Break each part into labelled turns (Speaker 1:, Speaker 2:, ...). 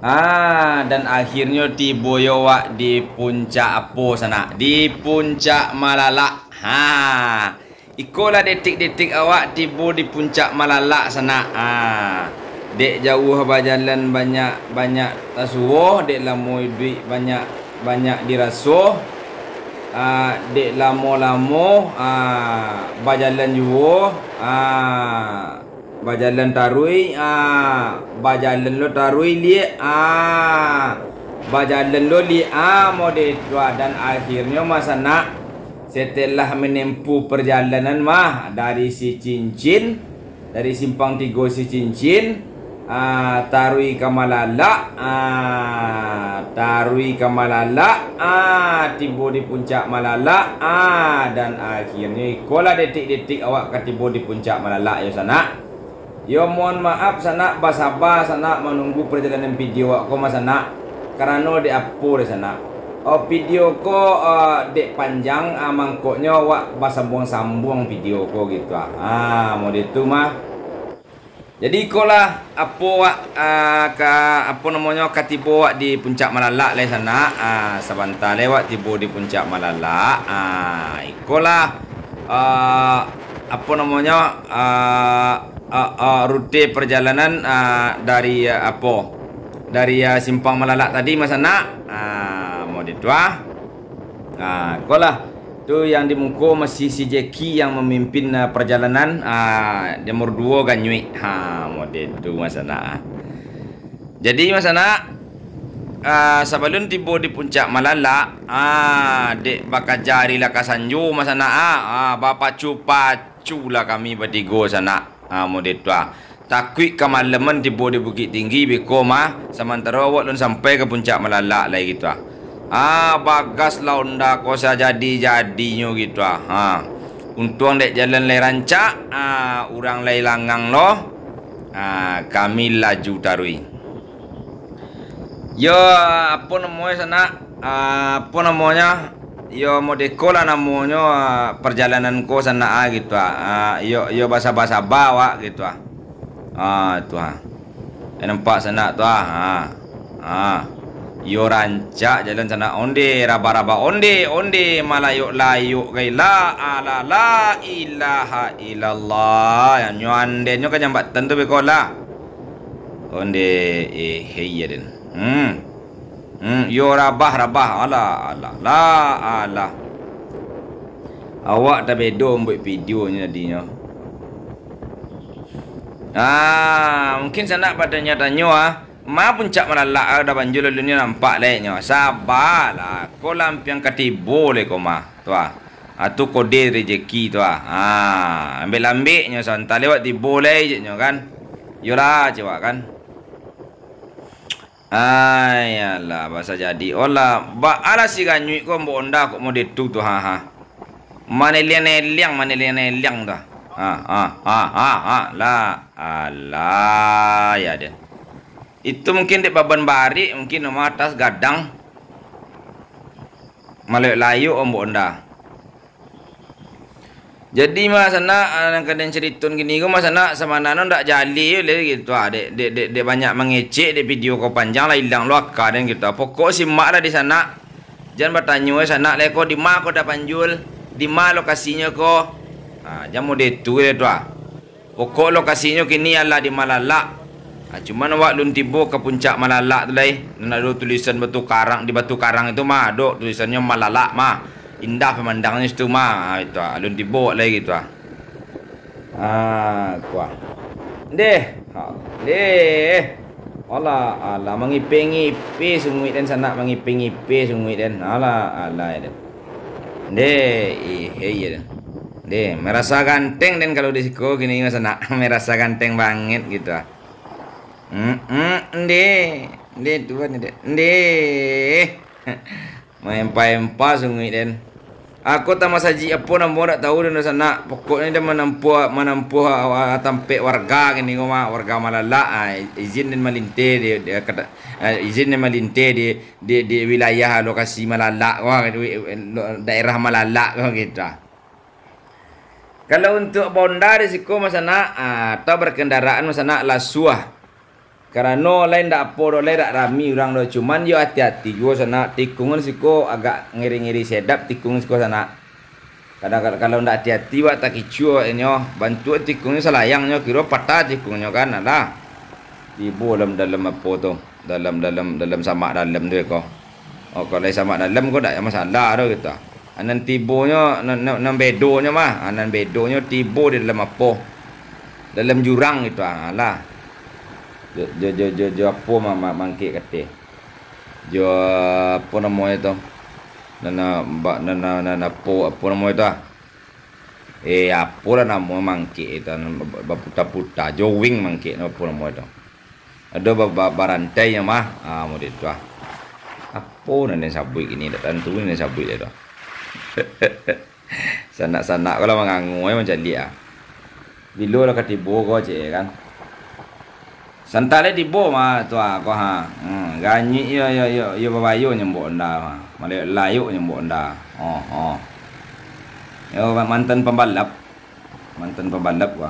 Speaker 1: Dan akhirnya tiba awak di puncak apa sana? Di puncak Malalak. Ikolah detik-detik awak tiba di puncak Malalak sana. Dek jauh berjalan banyak tasuah, dek lama duit banyak dirasuh. Dek lama-lama berjalan juga. Berjalan tarui, berjalan lo tarui liat, berjalan lo liat model tua. Dan akhirnya masa nak setelah menempuh perjalanan dari si Cincin, dari simpang 3 si Cincin, tarui ke Malalak, tarui ke Malalak, tiba di puncak Malalak, dan akhirnya ikolah detik-detik awak ketiba di puncak Malalak ya sana. Yo mohon maaf sana bersabar sana menunggu perjalanan video aku mas sana karena di apa di sana. Video ko dek panjang mangkoknya wak sambung video ko gitu model itu mah. Jadi ikolah apa wak apa namanya katiba wak di puncak Malalak le sana sebentar lewat tiba di puncak Malalak ikolah apa namanya rute perjalanan dari dari simpang Malalak tadi masa nak model tu kolah tu yang di muka masih si Jackie yang memimpin perjalanan nomor 2 Ganyui model tu masa nak. Jadi masa nak sebelum tiba di puncak Malalak dek bakajari lah kasanju masa nak bapak pacu lah kami bertiga sana model tu takut kemalaman tiba di Bukit Tinggi beko sementara awak lun sampai ke puncak Malalak lah gitu bagas lah unda kosa jadi-jadinya gitu untung dek jalan lai rancak orang lai langang loh kami laju tarui yo apa namanya sana apa namanya yo modeko lah namanya perjalanan ko sana gitu yo basa-basa bawa gitu tu nampak sana tu yo rancak jalan sana onde raba-raba onde malayuk-layuk kai la ilaha illallah yang nyuande nyo kan jambatan tu bekola onde heye den yo rabah alah awak dah bedo buat videonya tadinya mungkin sana pada nyatanya puncak Malalak dah banjul lalu ni nampak leknya sabarlah ko lampiang katibo le ko tu tu kode rezeki tu ambil-ambilnya santai lewat tibo le je kan yolah cewak kan ayalah bahasa jadi olah ala si Ganyui ko mbok onda kok model tu manelian-eliang tu lah alah ya dia itu mungkin dek baban bari mungkin nama atas gadang malayuk layu mbok onda. Jadi sana kadang ceritun gini ko sana sama nano ndak jali le gitu dek banyak mengecek dek video ko panjang lah hilang lo kadang gitu pokok simak lah di sana jangan bertanya sana le ko di mana ko dah panjul di mana lokasinya ko jangan mau detu le tu pokok lokasinya kini adalah di Malalak cuman awak lun tiba ke puncak Malalak tu lai nak ada tulisan batu karang di batu karang itu ada tulisannya Malalak indah pemandangnya itu itu alun tiba lagi gitu kuah deh ala mengipi sungguh dan sana mengipi sungguh dan ala deh iya deh merasa ganteng dan kalau di siko gini sana merasa ganteng banget gitu deh tuan deh mempa sungguh dan aku tak masaji apa nama tak tahu dan sana pokoknya dia menempuh tampek warga gini warga Malalak izin dan melinte dia kata izin dan melinte di wilayah lokasi Malalak daerah Malalak gitu. Kalau untuk bonda risiko masana atau berkendaraan masana lasuah Karena lain dak apa lain dak rami orang do, cuman yo hati-hati juga sana tikungan siko agak ngiri-ngiri sedap tikung siko sana. Kadang kalau ndak hati-hati wak tak kicu enyo bantu tikungnya selayangnya kira patah tikungnya kan lah. Tibo dalam apa tu? Dalam samak dalam tu ko. Oh kalau samak dalam ko dak masalah tu kita. Anan tibonya nan bedonya mah, anan bedonya tibo di dalam apa? Dalam jurang itu lah. Jo apa mangkit kate. Jo apa namanya tu? Nana apa namanya tu? Apa lah nama mangkit itu? Baputa-puta, jowing mangkit apa namanya tu? Ada barantai yang mah, model tu. Apa nana sabui ini? Tak tentu nana sabui dia tu. Sanak-sanak kalau mengangu macam dia. Bilo lah katibo ko je kan. Santale tibo mah tu ko ha. Ganyi yo babayo nyembok nda. Malay layu nyembok nda. Oh. Yo mantan pembalap. Mantan pembalap ko.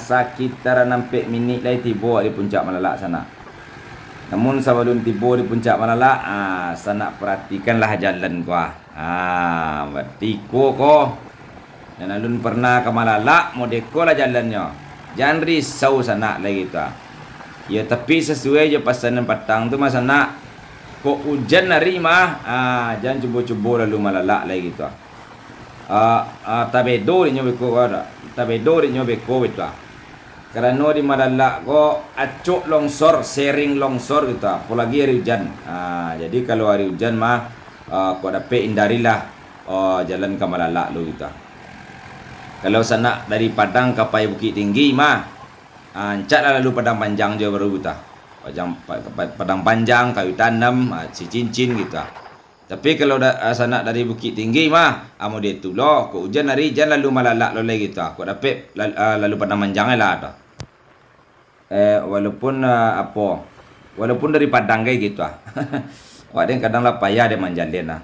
Speaker 1: Sekitar 6 minit lagi tibo di puncak Malalak sana. Namun sebelum tiba di puncak Malalak, sana perhatikanlah jalan gua. Bertiko ko. Dan alun pernah ke Malalak, modeko lah jalannya. Jangan risau sana lagi tu. Ya tapi sesuai je pesanan petang tu masa nak. Kok hujan hari mah, jangan cuba-cuba lalu Malalak lagi tu. Tabedo ni nyobeko ada. Tabedo ni nyobeko itu. Karena di Malalak ko acuk longsor, sering longsor gitu. Apalagi hari hujan. Jadi kalau hari hujan mah kau dapat hindarilah jalan ke Malalak lu gitu. Kalau sana dari Padang ke Pai Bukit Tinggi mah ancatlah lalu Padang Panjang je baru gitu. Padang Panjang, Kayu Tanam, si Cincin gitu. Tapi kalau sana dari Bukit Tinggi mah mau dia tu loh, kau hujan hari hujan lalu Malalak lo lagi gitu. Kau dapat lalu Padang Panjang lah tu. Walaupun walaupun dari Padang kayak gitu ada yang kadang lah payah dia manjalin lah.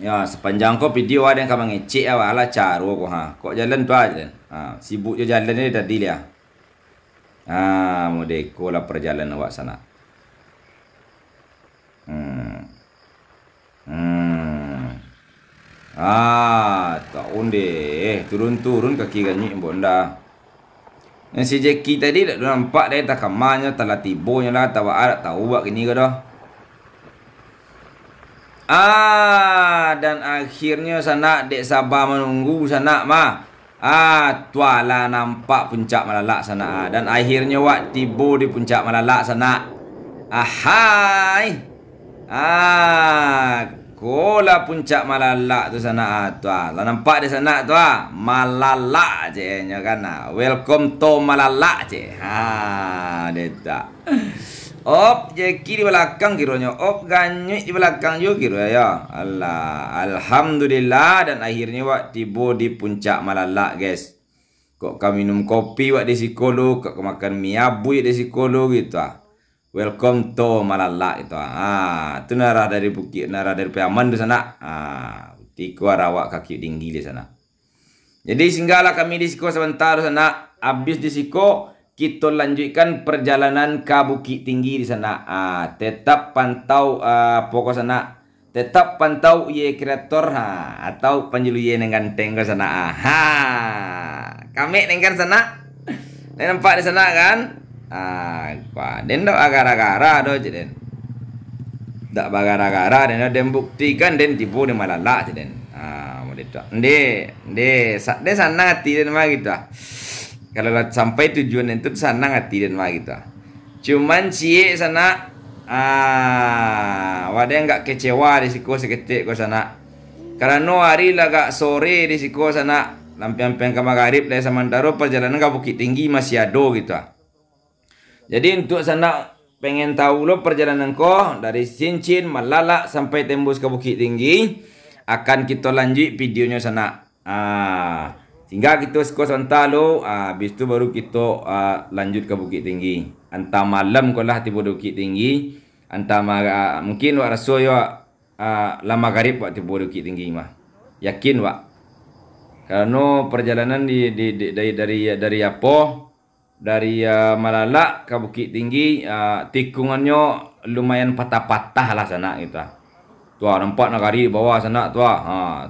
Speaker 1: Ya sepanjang kau video ada yang kau mengecek lah caro kau kok jalan tu aja. Sibuk je jalan ni tadi dia. Modeko lah perjalanan awak sana. Tahun deh turun kaki ganyi bonda. Yang si Jackie tadi dah nampak dia tak kamarnya telah tibonya lah tahu buat gini ke dah. Dan akhirnya sana dek sabar menunggu sana mah. Tuala nampak puncak Malalak sana. Dan akhirnya wak tibo di puncak Malalak sana. Kola puncak Malalak tu sana lah nampak di sana tu Malalak je nya kan. Welcome to Malalak je. Dia tak. Jeki di belakang kiranya. Ganyik di belakang juga kira ya. Alhamdulillah dan akhirnya wak tiba di puncak Malalak guys. Kok kau minum kopi wak di psikolog, kok kau makan mie abu di psikolog gitu. Welcome to Malalak itu. Itu narah dari bukit, narah dari Piaman di sana. Tiko arawak kaki tinggi di sana. Jadi singgahlah kami di Siko sebentar di sana. Habis di Siko kita lanjutkan perjalanan ke Bukit Tinggi di sana. Tetap pantau pokok sana. Tetap pantau ye kreator atau panjulu ye nenganteng ke sana. Kami nengkan sana. Nampak di sana kan? Den dak agara-agara do jeden. Dak bagara-gara den buktikan den tipu di Malalak jeden. Model tu. De sana hati den mah gitu. Kalau sampai tujuan itu sana hati den mah gitu. Cuman cie sana wadah enggak kecewa di Siko seketik ko sana. Karena hari lagak sore di Siko sana lampiang-lampiang ke maghrib dari Samantaro perjalanan ke Bukit Tinggi masih ado gitu. Jadi untuk sana pengen tahu lo perjalanan ko dari Cincin Malalak sampai tembus ke Bukit Tinggi akan kita lanjut videonya sana. Sehingga kita sebentar lo habis itu baru kita lanjut ke Bukit Tinggi. Antara malam ko lah tiba Bukit Tinggi, antara mungkin wak rasa yo lama garib wak tiba Bukit Tinggi mah. Yakin wak. Karena perjalanan dari apa? Dari Malalak ke Bukit Tinggi, tikungannya lumayan patah-patah lah sana kita. Tuh nampak nagari bawah sana tuh.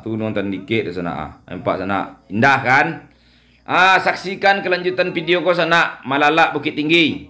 Speaker 1: Tu nonton dikit sana. Nampak sana. Indah kan? Saksikan kelanjutan video ko sana Malalak Bukit Tinggi.